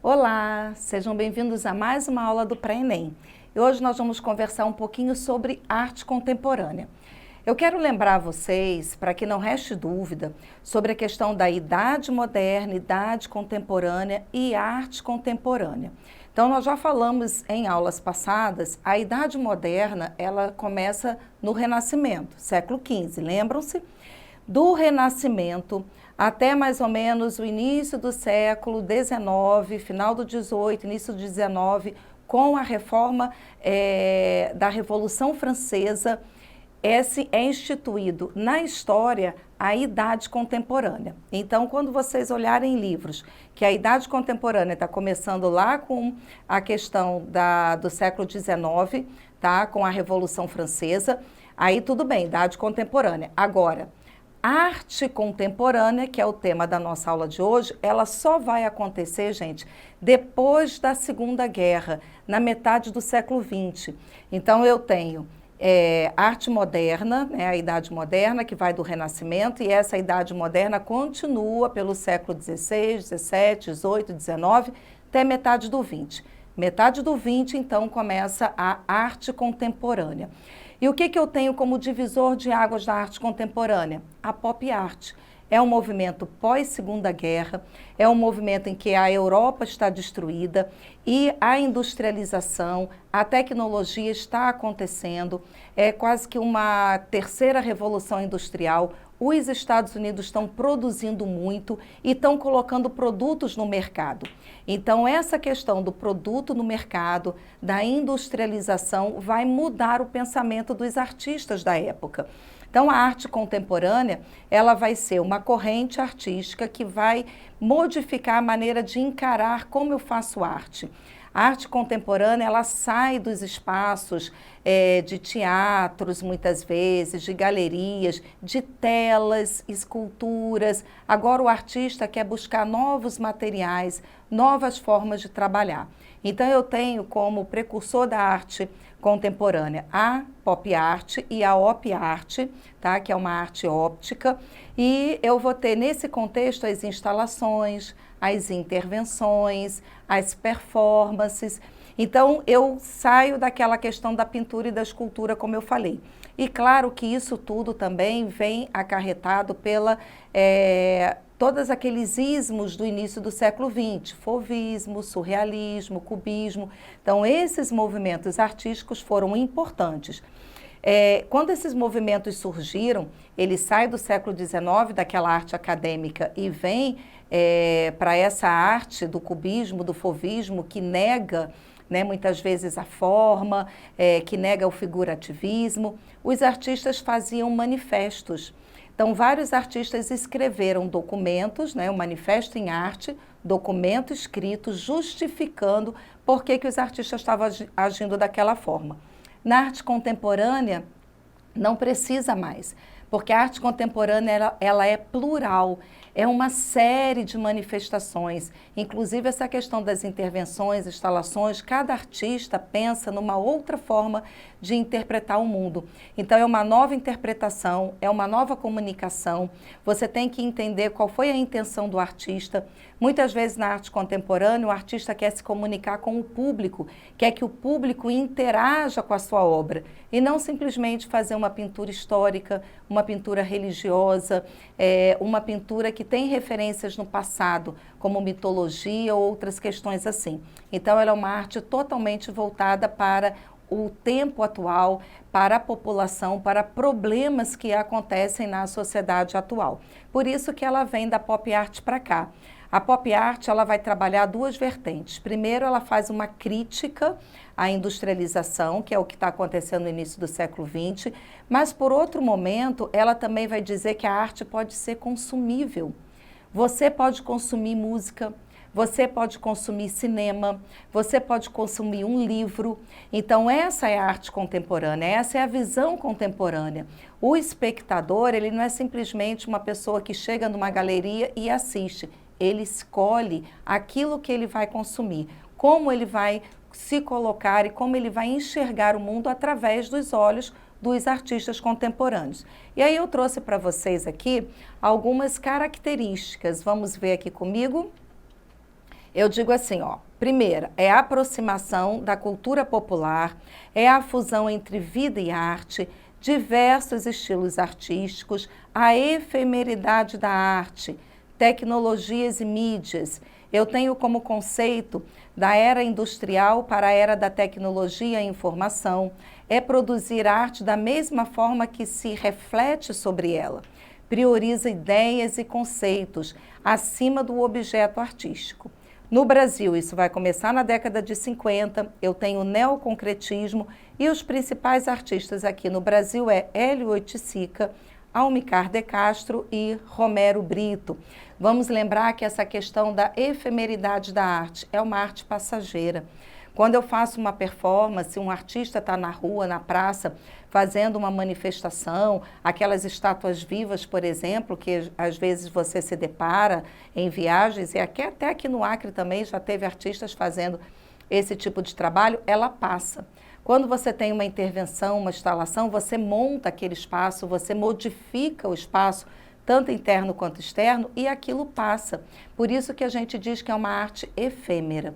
Olá, sejam bem-vindos a mais uma aula do Pré-ENEM. E hoje nós vamos conversar um pouquinho sobre arte contemporânea. Eu quero lembrar vocês, para que não reste dúvida, sobre a questão da idade moderna, idade contemporânea e arte contemporânea. Então, nós já falamos em aulas passadas, a idade moderna, ela começa no Renascimento, século XV, lembram-se? Do Renascimento até mais ou menos o início do século XIX, final do XVIII, início do XIX, com a reforma da Revolução Francesa, esse é instituído na história a idade contemporânea. Então, quando vocês olharem livros que a idade contemporânea está começando lá com a questão do século XIX, tá? Com a Revolução Francesa, aí tudo bem, idade contemporânea. Agora, arte contemporânea, que é o tema da nossa aula de hoje, ela só vai acontecer, gente, depois da Segunda Guerra, na metade do século XX. Então, eu tenho arte moderna, né, a Idade Moderna, que vai do Renascimento, e essa Idade Moderna continua pelo século XVI, XVII, XVIII, XIX, até metade do XX. Metade do XX, então, começa a arte contemporânea. E o que eu tenho como divisor de águas da arte contemporânea? A pop art. É um movimento pós-Segunda Guerra, é um movimento em que a Europa está destruída e a industrialização, a tecnologia está acontecendo, é quase que uma terceira revolução industrial. Os Estados Unidos estão produzindo muito e estão colocando produtos no mercado. Então, essa questão do produto no mercado, da industrialização, vai mudar o pensamento dos artistas da época. Então, a arte contemporânea, ela vai ser uma corrente artística que vai modificar a maneira de encarar como eu faço arte. A arte contemporânea, ela sai dos espaços de teatros, muitas vezes, de galerias, de telas, esculturas. Agora o artista quer buscar novos materiais, novas formas de trabalhar. Então eu tenho como precursor da arte contemporânea a pop art e a op art, tá? Que é uma arte óptica, e eu vou ter nesse contexto as instalações, as intervenções, as performances. Então, eu saio daquela questão da pintura e da escultura, como eu falei. E claro que isso tudo também vem acarretado pela todos aqueles ismos do início do século XX, fauvismo, surrealismo, cubismo. Então, esses movimentos artísticos foram importantes. Quando esses movimentos surgiram, eles saem do século XIX, daquela arte acadêmica, e vêm para essa arte do cubismo, do fauvismo, que nega, né, muitas vezes a forma, que nega o figurativismo. Os artistas faziam manifestos. Então, vários artistas escreveram documentos, né, um manifesto em arte, documento escrito justificando por que os artistas estavam agindo daquela forma. Na arte contemporânea, não precisa mais, porque a arte contemporânea ela é plural, é uma série de manifestações, inclusive essa questão das intervenções, instalações, cada artista pensa numa outra forma de interpretar o mundo. Então é uma nova interpretação, é uma nova comunicação, você tem que entender qual foi a intenção do artista. Muitas vezes na arte contemporânea o artista quer se comunicar com o público, quer que o público interaja com a sua obra e não simplesmente fazer uma pintura histórica, uma pintura religiosa, uma pintura que tem referências no passado, como mitologia ou outras questões assim. Então ela é uma arte totalmente voltada para o tempo atual, para a população, para problemas que acontecem na sociedade atual. Por isso que ela vem da pop art para cá. A pop art ela vai trabalhar duas vertentes. Primeiro, ela faz uma crítica à industrialização, que é o que está acontecendo no início do século XX, mas, por outro momento, ela também vai dizer que a arte pode ser consumível. Você pode consumir música, você pode consumir cinema, você pode consumir um livro. Então, essa é a arte contemporânea, essa é a visão contemporânea. O espectador, ele não é simplesmente uma pessoa que chega numa galeria e assiste. Ele escolhe aquilo que ele vai consumir, como ele vai se colocar e como ele vai enxergar o mundo através dos olhos dos artistas contemporâneos. E aí eu trouxe para vocês aqui algumas características. Vamos ver aqui comigo. Eu digo assim, ó, primeira, é a aproximação da cultura popular, é a fusão entre vida e arte, diversos estilos artísticos, a efemeridade da arte, tecnologias e mídias. Eu tenho como conceito da era industrial para a era da tecnologia e informação, é produzir arte da mesma forma que se reflete sobre ela. Prioriza ideias e conceitos acima do objeto artístico. No Brasil, isso vai começar na década de 50, eu tenho o neoconcretismo e os principais artistas aqui no Brasil é Hélio Oiticica, Almir de Castro e Romero Brito. Vamos lembrar que essa questão da efemeridade da arte é uma arte passageira. Quando eu faço uma performance, um artista está na rua, na praça, fazendo uma manifestação, aquelas estátuas vivas, por exemplo, que às vezes você se depara em viagens, e até aqui no Acre também já teve artistas fazendo esse tipo de trabalho, ela passa. Quando você tem uma intervenção, uma instalação, você monta aquele espaço, você modifica o espaço, tanto interno quanto externo, e aquilo passa. Por isso que a gente diz que é uma arte efêmera.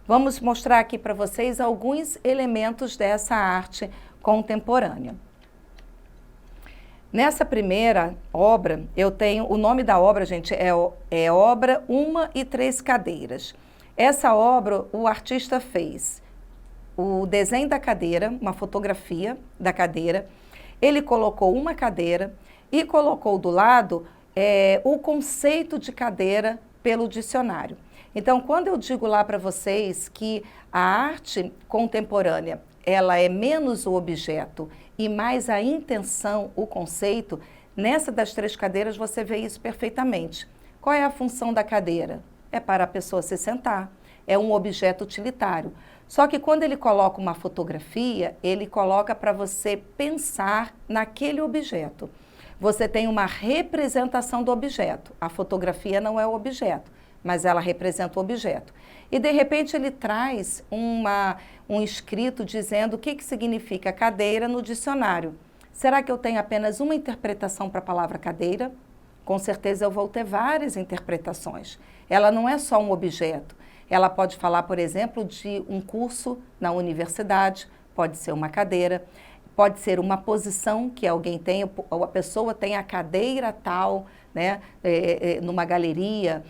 Vamos mostrar aqui para vocês alguns elementos dessa arte contemporânea. Nessa primeira obra, eu tenho, o nome da obra, gente, é obra Uma e Três Cadeiras. Essa obra o artista fez o desenho da cadeira, uma fotografia da cadeira, ele colocou uma cadeira e colocou do lado o conceito de cadeira pelo dicionário. Então, quando eu digo lá para vocês que a arte contemporânea, ela é menos o objeto e mais a intenção, o conceito, nessa das três cadeiras você vê isso perfeitamente. Qual é a função da cadeira? É para a pessoa se sentar, é um objeto utilitário. Só que quando ele coloca uma fotografia, ele coloca para você pensar naquele objeto. Você tem uma representação do objeto. A fotografia não é o objeto, mas ela representa o objeto. E, de repente, ele traz um escrito dizendo o que significa cadeira no dicionário. Será que eu tenho apenas uma interpretação para a palavra cadeira? Com certeza eu vou ter várias interpretações. Ela não é só um objeto. Ela pode falar, por exemplo, de um curso na universidade, pode ser uma cadeira, pode ser uma posição que alguém tem, ou a pessoa tem a cadeira tal, né, numa galeria,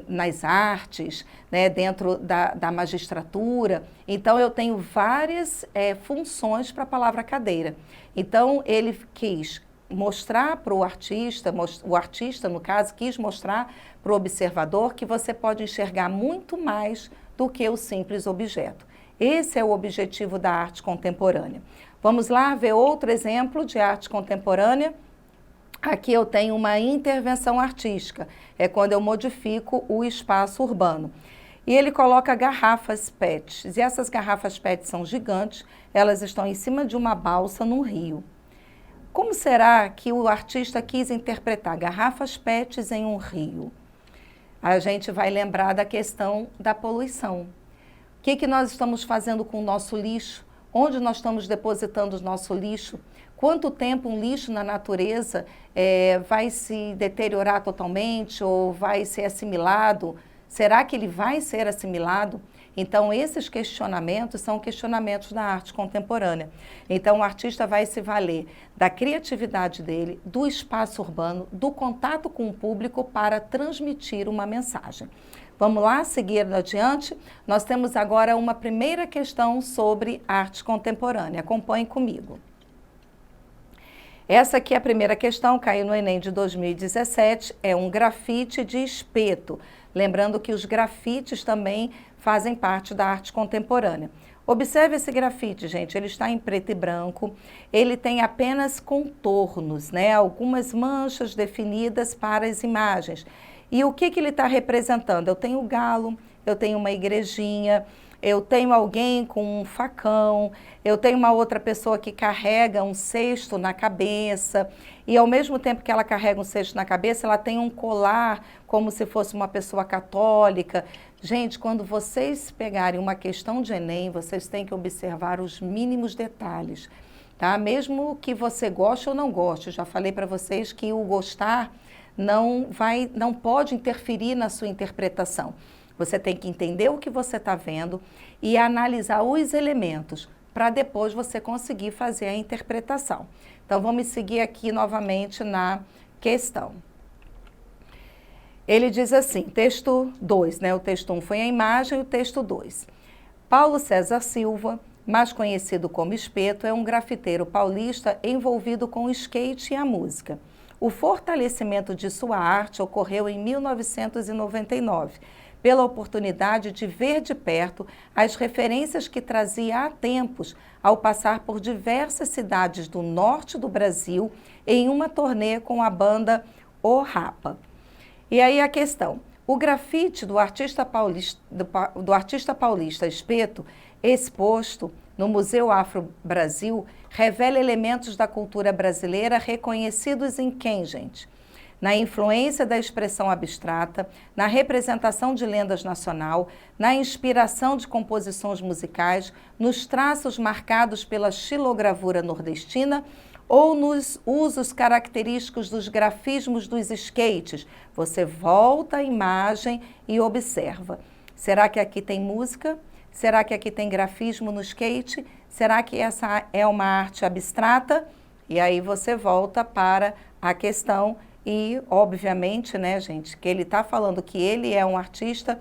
nas artes, né, dentro da magistratura. Então, eu tenho várias funções para a palavra cadeira. Então, ele quis mostrar para o artista, no caso, quis mostrar para o observador que você pode enxergar muito mais do que o simples objeto. Esse é o objetivo da arte contemporânea. Vamos lá ver outro exemplo de arte contemporânea. Aqui eu tenho uma intervenção artística, é quando eu modifico o espaço urbano. E ele coloca garrafas PET, e essas garrafas PET são gigantes, elas estão em cima de uma balsa num rio. Como será que o artista quis interpretar garrafas PETs em um rio? A gente vai lembrar da questão da poluição. O que nós estamos fazendo com o nosso lixo? Onde nós estamos depositando o nosso lixo? Quanto tempo um lixo na natureza vai se deteriorar totalmente ou vai ser assimilado? Será que ele vai ser assimilado? Então, esses questionamentos são questionamentos da arte contemporânea. Então, o artista vai se valer da criatividade dele, do espaço urbano, do contato com o público para transmitir uma mensagem. Vamos lá, seguir adiante. Nós temos agora uma primeira questão sobre arte contemporânea. Acompanhe comigo. Essa aqui é a primeira questão, caiu no Enem de 2017, é um grafite de espeto. Lembrando que os grafites também fazem parte da arte contemporânea. Observe esse grafite, gente, ele está em preto e branco, ele tem apenas contornos, né? Algumas manchas definidas para as imagens. E o que ele está representando? Eu tenho galo, eu tenho uma igrejinha, eu tenho alguém com um facão, eu tenho uma outra pessoa que carrega um cesto na cabeça e ao mesmo tempo que ela carrega um cesto na cabeça, ela tem um colar como se fosse uma pessoa católica. Gente, quando vocês pegarem uma questão de Enem, vocês têm que observar os mínimos detalhes, tá? Mesmo que você goste ou não goste, eu já falei para vocês que o gostar não pode interferir na sua interpretação. Você tem que entender o que você está vendo e analisar os elementos para depois você conseguir fazer a interpretação. Então, vamos seguir aqui novamente na questão. Ele diz assim, texto 2, né? O texto 1 foi a imagem, o texto 2. Paulo César Silva, mais conhecido como Espeto, é um grafiteiro paulista envolvido com o skate e a música. O fortalecimento de sua arte ocorreu em 1999, pela oportunidade de ver de perto as referências que trazia há tempos ao passar por diversas cidades do norte do Brasil em uma turnê com a banda O Rapa. E aí a questão, o grafite do artista paulista Espeto, exposto no Museu Afro Brasil, revela elementos da cultura brasileira reconhecidos em quem, gente? Na influência da expressão abstrata, na representação de lendas nacional, na inspiração de composições musicais, nos traços marcados pela xilogravura nordestina ou nos usos característicos dos grafismos dos skates. Você volta a imagem e observa. Será que aqui tem música? Será que aqui tem grafismo no skate? Será que essa é uma arte abstrata? E aí você volta para a questão e, obviamente, né, gente, que ele está falando que ele é um artista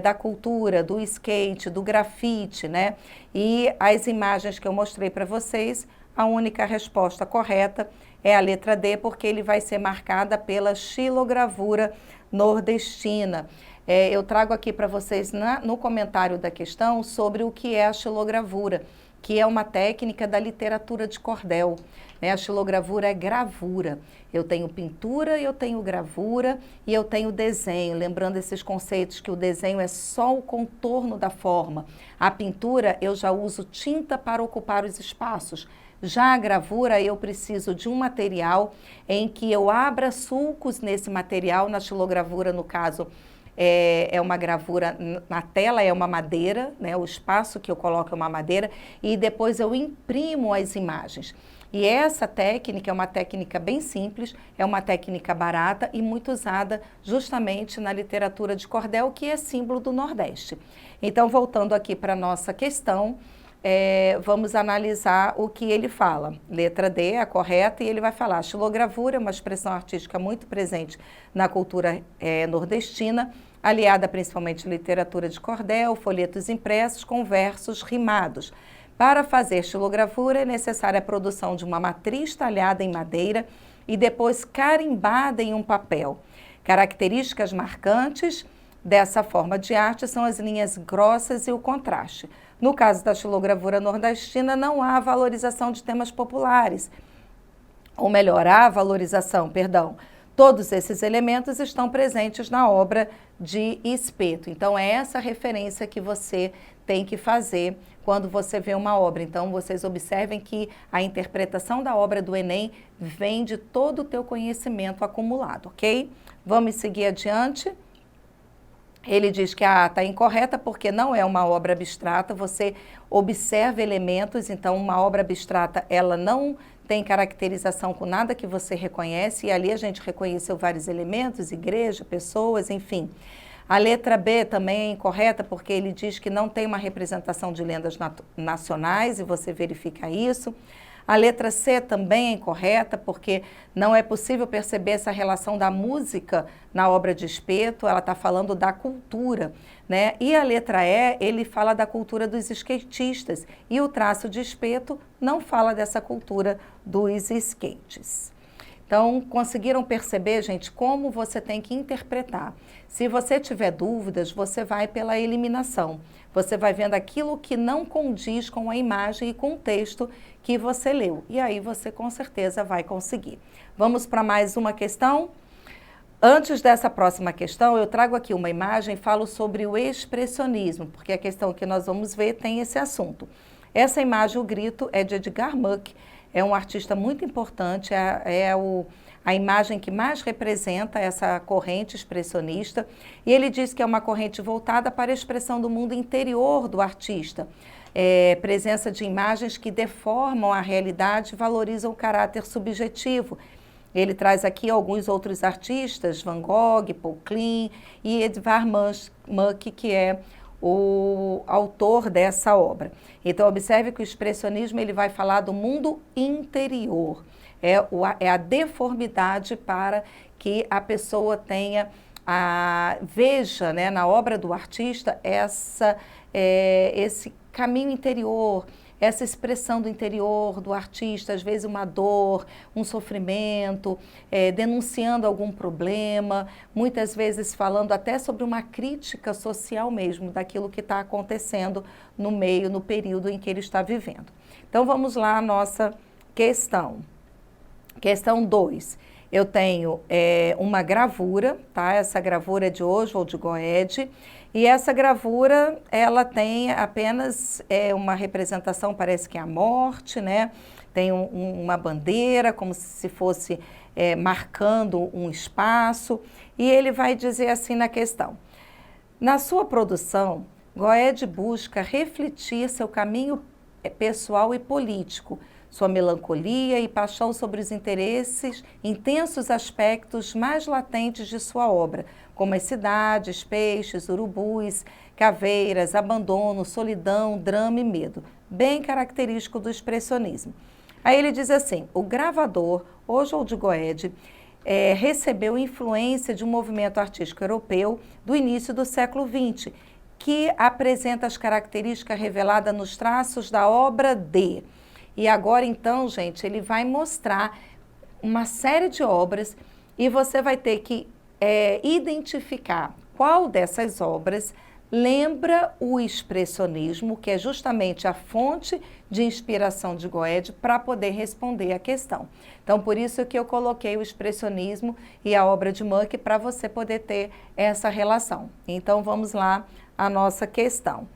da cultura, do skate, do grafite, né? E as imagens que eu mostrei para vocês, a única resposta correta é a letra D, porque ele vai ser marcada pela xilogravura nordestina. Eu trago aqui para vocês no comentário da questão sobre o que é a xilogravura, que é uma técnica da literatura de cordel. Né? A xilogravura é gravura. Eu tenho pintura, eu tenho gravura e eu tenho desenho. Lembrando esses conceitos que o desenho é só o contorno da forma. A pintura eu já uso tinta para ocupar os espaços. Já a gravura, eu preciso de um material em que eu abra sulcos nesse material. Na xilogravura, no caso, é uma gravura na tela, é uma madeira, né? O espaço que eu coloco é uma madeira e depois eu imprimo as imagens. E essa técnica é uma técnica bem simples, é uma técnica barata e muito usada justamente na literatura de cordel, que é símbolo do Nordeste. Então, voltando aqui para a nossa questão, vamos analisar o que ele fala. Letra D é a correta e ele vai falar: xilogravura é uma expressão artística muito presente na cultura nordestina, aliada principalmente à literatura de cordel, folhetos impressos com versos rimados. Para fazer xilogravura é necessária a produção de uma matriz talhada em madeira e depois carimbada em um papel. Características marcantes dessa forma de arte são as linhas grossas e o contraste. No caso da xilogravura nordestina, não há valorização de temas populares, ou melhor, há valorização, perdão. Todos esses elementos estão presentes na obra de Espeto. Então, é essa referência que você tem que fazer quando você vê uma obra. Então, vocês observem que a interpretação da obra do Enem vem de todo o teu conhecimento acumulado, ok? Vamos seguir adiante. Ele diz que a A está incorreta porque não é uma obra abstrata, você observa elementos, então uma obra abstrata, ela não tem caracterização com nada que você reconhece, e ali a gente reconheceu vários elementos, igreja, pessoas, enfim. A letra B também é incorreta porque ele diz que não tem uma representação de lendas nacionais, e você verifica isso. A letra C também é incorreta, porque não é possível perceber essa relação da música na obra de Espeto, ela está falando da cultura, né? E a letra E, ele fala da cultura dos skatistas, e o traço de Espeto não fala dessa cultura dos skates. Então, conseguiram perceber, gente, como você tem que interpretar. Se você tiver dúvidas, você vai pela eliminação. Você vai vendo aquilo que não condiz com a imagem e com o texto que você leu. E aí você com certeza vai conseguir. Vamos para mais uma questão? Antes dessa próxima questão, eu trago aqui uma imagem e falo sobre o expressionismo, porque a questão que nós vamos ver tem esse assunto. Essa imagem, o grito, é de Edgar Munch. É um artista muito importante, a imagem que mais representa essa corrente expressionista. E ele diz que é uma corrente voltada para a expressão do mundo interior do artista. Presença de imagens que deformam a realidade e valorizam o caráter subjetivo. Ele traz aqui alguns outros artistas, Van Gogh, Paul Klee e Edvard Munch, que é o autor dessa obra. Então, observe que o expressionismo ele vai falar do mundo interior, é a deformidade para que a pessoa tenha, veja, né, na obra do artista esse caminho interior, essa expressão do interior do artista, às vezes uma dor, um sofrimento, denunciando algum problema, muitas vezes falando até sobre uma crítica social mesmo, daquilo que está acontecendo no meio, no período em que ele está vivendo. Então vamos lá à nossa questão. Questão 2. Eu tenho uma gravura, tá? Essa gravura é de Oswald de Goethe, e essa gravura, ela tem apenas uma representação, parece que é a morte, né? Tem uma bandeira, como se fosse marcando um espaço, e ele vai dizer assim na questão: na sua produção, Goethe busca refletir seu caminho pessoal e político, sua melancolia e paixão sobre os intensos aspectos mais latentes de sua obra, como as cidades, peixes, urubus, caveiras, abandono, solidão, drama e medo, bem característico do expressionismo. Aí ele diz assim: o gravador Oswald de Goethe recebeu influência de um movimento artístico europeu do início do século XX, que apresenta as características reveladas nos traços da obra de... E agora, então, gente, ele vai mostrar uma série de obras e você vai ter que identificar qual dessas obras lembra o expressionismo, que é justamente a fonte de inspiração de Goethe, para poder responder a questão. Então, por isso que eu coloquei o expressionismo e a obra de Munch para você poder ter essa relação. Então, vamos lá à nossa questão.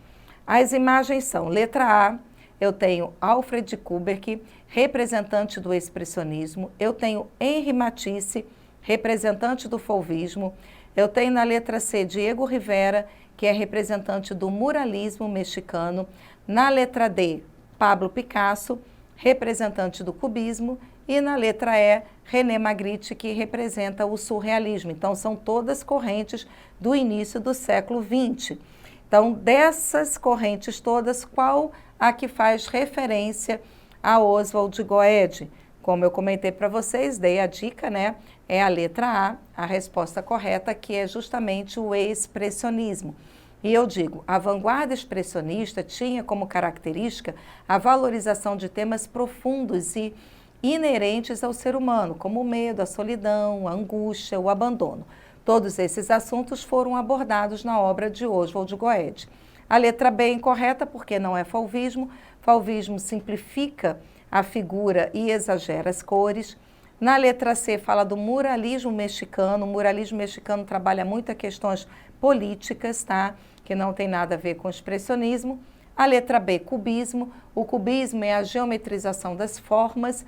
As imagens são: letra A, eu tenho Alfred Kubeck, representante do expressionismo. Eu tenho Henri Matisse, representante do fauvismo. Eu tenho na letra C Diego Rivera, que é representante do muralismo mexicano. Na letra D, Pablo Picasso, representante do cubismo. E na letra E, René Magritte, que representa o surrealismo. Então, são todas correntes do início do século XX. Então, dessas correntes todas, qual a que faz referência a Oswald de Goethe? Como eu comentei para vocês, dei a dica, né? É a letra A resposta correta, que é justamente o expressionismo. E eu digo, a vanguarda expressionista tinha como característica a valorização de temas profundos e inerentes ao ser humano, como o medo, a solidão, a angústia, o abandono. Todos esses assuntos foram abordados na obra de Oswald de Goethe. A letra B é incorreta porque não é fauvismo. Fauvismo simplifica a figura e exagera as cores. Na letra C fala do muralismo mexicano. O muralismo mexicano trabalha muito questões políticas, tá? Que não tem nada a ver com expressionismo. A letra B, cubismo. O cubismo é a geometrização das formas.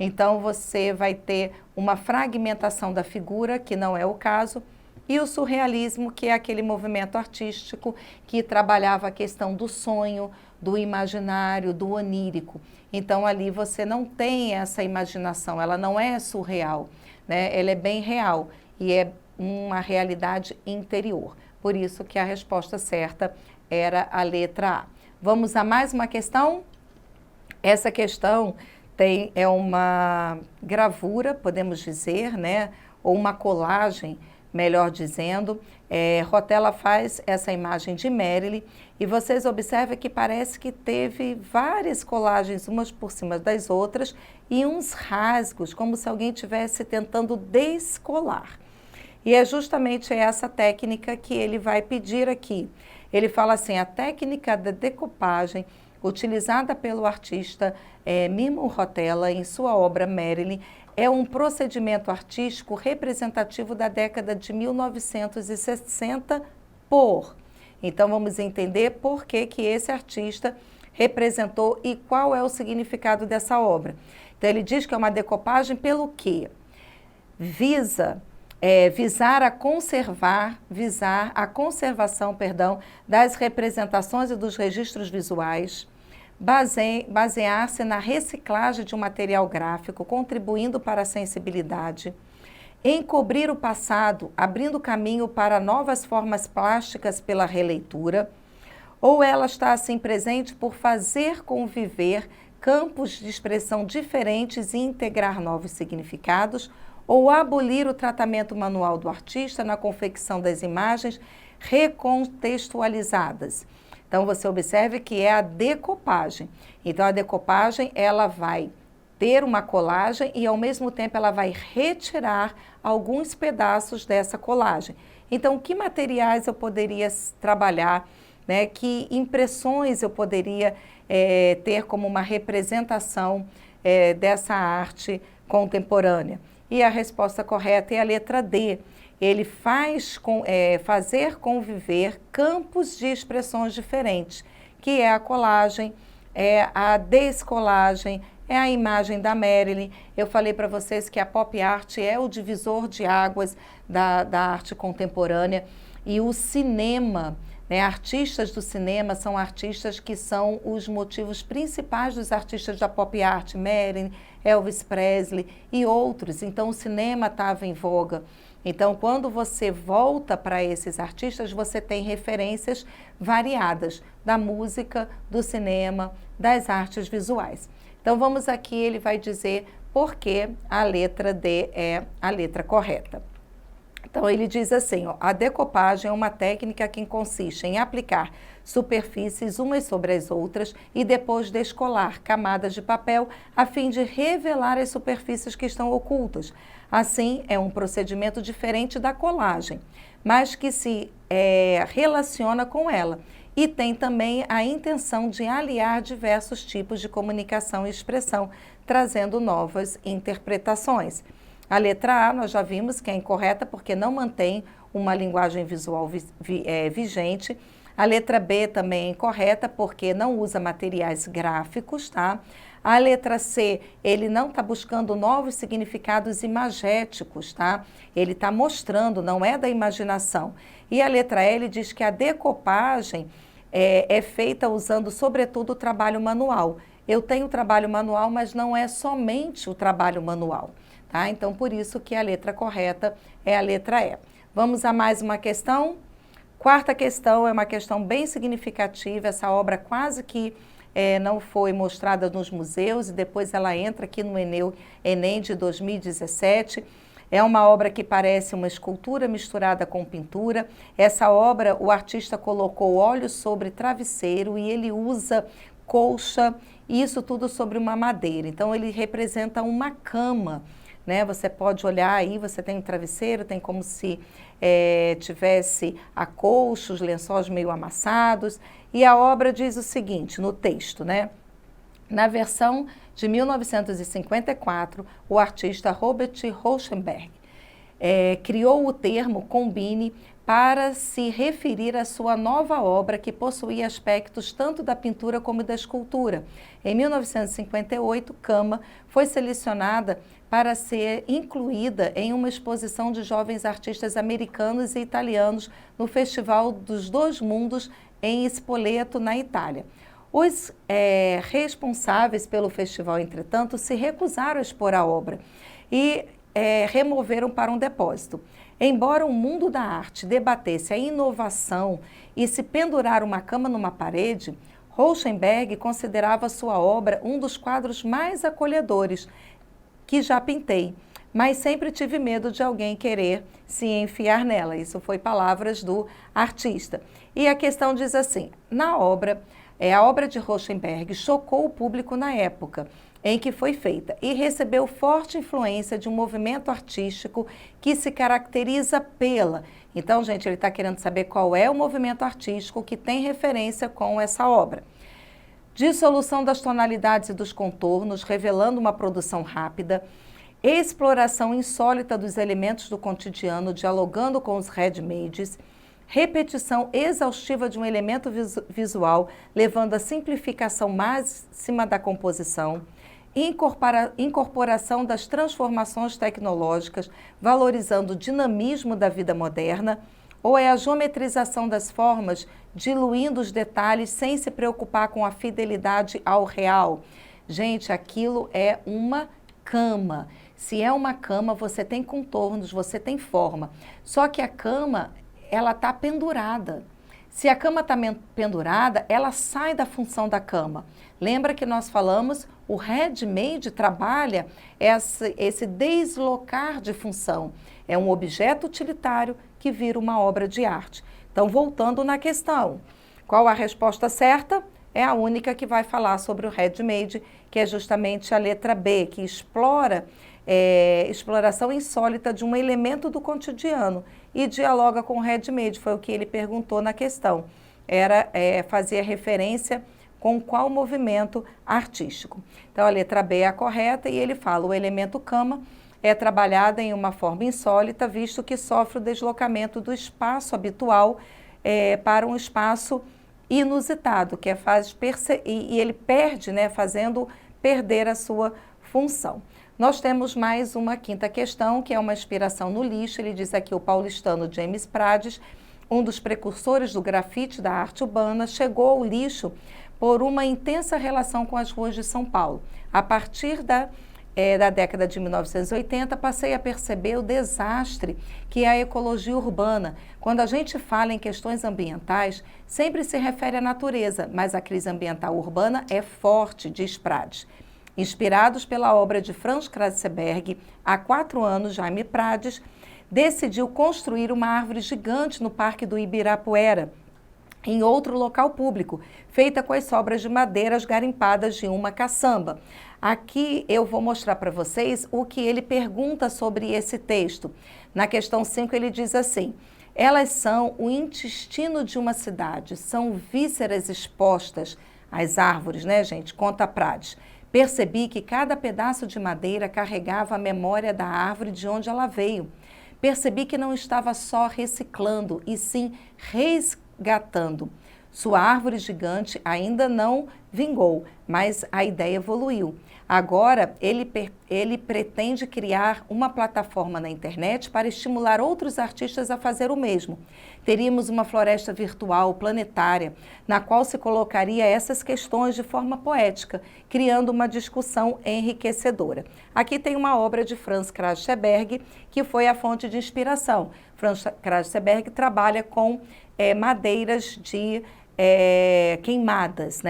Então, você vai ter uma fragmentação da figura, que não é o caso, e o surrealismo, que é aquele movimento artístico que trabalhava a questão do sonho, do imaginário, do onírico. Então, ali você não tem essa imaginação, ela não é surreal, né? Ela é bem real e é uma realidade interior. Por isso que a resposta certa era a letra A. Vamos a mais uma questão? Essa questão é uma gravura, podemos dizer, né? Ou uma colagem, melhor dizendo. Rotella faz essa imagem de Marilyn e vocês observam que parece que teve várias colagens, umas por cima das outras, e uns rasgos, como se alguém estivesse tentando descolar. E é justamente essa técnica que ele vai pedir aqui. Ele fala assim: a técnica da decopagem utilizada pelo artista Mimo Rotella em sua obra Marilyn é um procedimento artístico representativo da década de 1960 Então, vamos entender por que esse artista representou e qual é o significado dessa obra. Então, ele diz que é uma decopagem pelo quê? Visar a conservação, das representações e dos registros visuais, basear-se na reciclagem de um material gráfico, contribuindo para a sensibilidade, encobrir o passado, abrindo caminho para novas formas plásticas pela releitura, ou ela está assim presente por fazer conviver campos de expressão diferentes e integrar novos significados, ou abolir o tratamento manual do artista na confecção das imagens recontextualizadas. Então, você observe que é a decopagem. Então, a decopagem, ela vai ter uma colagem e, ao mesmo tempo, ela vai retirar alguns pedaços dessa colagem. Então, que materiais eu poderia trabalhar, né? Que impressões eu poderia ter como uma representação dessa arte contemporânea? E a resposta correta é a letra D. Ele faz fazer conviver campos de expressões diferentes, que é a colagem, é a descolagem, é a imagem da Marilyn. Eu falei para vocês que a pop art é o divisor de águas da arte contemporânea, e o cinema, né, artistas do cinema são artistas que são os motivos principais dos artistas da pop art, Marilyn, Elvis Presley e outros. Então o cinema estava em voga. Então, quando você volta para esses artistas, você tem referências variadas da música, do cinema, das artes visuais. Então, vamos aqui, ele vai dizer por que a letra D é a letra correta. Então, ele diz assim, ó, a decopagem é uma técnica que consiste em aplicar superfícies umas sobre as outras e depois descolar camadas de papel a fim de revelar as superfícies que estão ocultas. Assim, é um procedimento diferente da colagem, mas que se relaciona com ela e tem também a intenção de aliar diversos tipos de comunicação e expressão, trazendo novas interpretações. A letra A nós já vimos que é incorreta porque não mantém uma linguagem visual vigente. A letra B também é incorreta porque não usa materiais gráficos, tá? A letra C, ele não está buscando novos significados imagéticos, tá? Ele está mostrando, não é da imaginação. E a letra L diz que a decopagem é feita usando, sobretudo, o trabalho manual. Eu tenho trabalho manual, mas não é somente o trabalho manual, tá? Então, por isso que a letra correta é a letra E. Vamos a mais uma questão? Quarta questão é uma questão bem significativa. Essa obra quase que não foi mostrada nos museus e depois ela entra aqui no Enem de 2017. É uma obra que parece uma escultura misturada com pintura. Essa obra, o artista colocou óleo sobre travesseiro e ele usa colcha, e isso tudo sobre uma madeira. Então, ele representa uma cama, né? Você pode olhar aí, você tem um travesseiro, tem como se tivesse a colcha, os lençóis meio amassados. E a obra diz o seguinte, no texto, né? Na versão de 1954, o artista Robert Rauschenberg criou o termo combine para se referir à sua nova obra que possuía aspectos tanto da pintura como da escultura. Em 1958, Cama foi selecionada para ser incluída em uma exposição de jovens artistas americanos e italianos no Festival dos Dois Mundos em Spoleto, na Itália. Os responsáveis pelo festival, entretanto, se recusaram a expor a obra e removeram para um depósito. Embora o mundo da arte debatesse a inovação e se pendurar uma cama numa parede, Rauschenberg considerava sua obra um dos quadros mais acolhedores que já pintei, mas sempre tive medo de alguém querer se enfiar nela. Isso foi palavras do artista. E a questão diz assim, na obra, a obra de Rauschenberg chocou o público na época em que foi feita e recebeu forte influência de um movimento artístico que se caracteriza pela... Então, gente, ele está querendo saber qual é o movimento artístico que tem referência com essa obra. Dissolução das tonalidades e dos contornos, revelando uma produção rápida, exploração insólita dos elementos do cotidiano, dialogando com os ready-mades, repetição exaustiva de um elemento visual, levando à simplificação máxima da composição, incorporação das transformações tecnológicas, valorizando o dinamismo da vida moderna, Ou é a geometrização das formas, diluindo os detalhes sem se preocupar com a fidelidade ao real? Gente, aquilo é uma cama. Se é uma cama, você tem contornos, você tem forma. Só que a cama, ela está pendurada. Se a cama está pendurada, ela sai da função da cama. Lembra que nós falamos, o ready-made trabalha esse deslocar de função. É um objeto utilitário que vira uma obra de arte. Então, voltando na questão, qual a resposta certa? É a única que vai falar sobre o ready-made, que é justamente a letra B, que explora exploração insólita de um elemento do cotidiano e dialoga com o ready-made, foi o que ele perguntou na questão. Fazia referência com qual movimento artístico. Então, a letra B é a correta e ele fala, o elemento cama é trabalhado em uma forma insólita, visto que sofre o deslocamento do espaço habitual para um espaço inusitado, que e ele perde, fazendo perder a sua função. Nós temos mais uma quinta questão, que é uma inspiração no lixo. Ele diz aqui, o paulistano James Prades, um dos precursores do grafite da arte urbana, chegou ao lixo por uma intensa relação com as ruas de São Paulo. A partir da década de 1980, passei a perceber o desastre que é a ecologia urbana. Quando a gente fala em questões ambientais, sempre se refere à natureza, mas a crise ambiental urbana é forte, diz Prades. Inspirados pela obra de Franz Kratzenberg, há 4 anos, Jaime Prades decidiu construir uma árvore gigante no Parque do Ibirapuera, em outro local público, feita com as sobras de madeiras garimpadas de uma caçamba. Aqui eu vou mostrar para vocês o que ele pergunta sobre esse texto. Na questão 5 ele diz assim, elas são o intestino de uma cidade, são vísceras expostas às árvores, gente? Conta Prades. Percebi que cada pedaço de madeira carregava a memória da árvore de onde ela veio. Percebi que não estava só reciclando, e sim resgatando. Sua árvore gigante ainda não vingou, mas a ideia evoluiu. Agora, ele pretende criar uma plataforma na internet para estimular outros artistas a fazer o mesmo. Teríamos uma floresta virtual, planetária, na qual se colocaria essas questões de forma poética, criando uma discussão enriquecedora. Aqui tem uma obra de Franz Kratzenberg, que foi a fonte de inspiração. Franz Kratzenberg trabalha com madeiras de queimadas,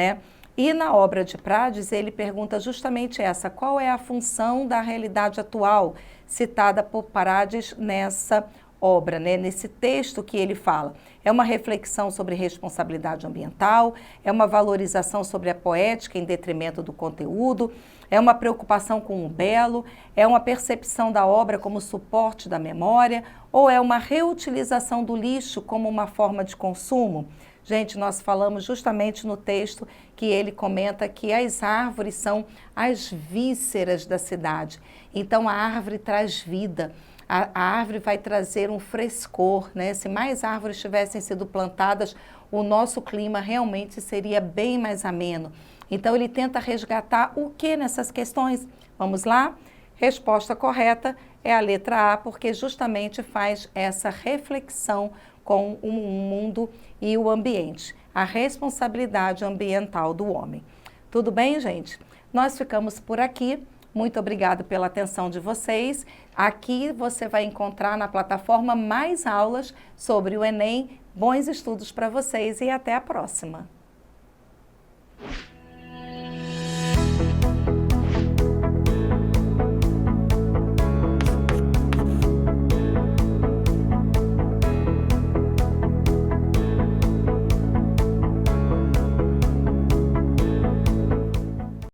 E na obra de Prades, ele pergunta justamente essa, qual é a função da realidade atual citada por Prades nessa obra, nesse texto que ele fala. É uma reflexão sobre responsabilidade ambiental, é uma valorização sobre a poética em detrimento do conteúdo, é uma preocupação com o belo, é uma percepção da obra como suporte da memória, ou é uma reutilização do lixo como uma forma de consumo? Gente, nós falamos justamente no texto que ele comenta que as árvores são as vísceras da cidade. Então, a árvore traz vida, a árvore vai trazer um frescor, Se mais árvores tivessem sido plantadas, o nosso clima realmente seria bem mais ameno. Então, ele tenta resgatar o que nessas questões? Vamos lá? Resposta correta é a letra A, porque justamente faz essa reflexão com o mundo e o ambiente, a responsabilidade ambiental do homem. Tudo bem, gente? Nós ficamos por aqui. Muito obrigada pela atenção de vocês. Aqui você vai encontrar na plataforma mais aulas sobre o Enem. Bons estudos para vocês e até a próxima!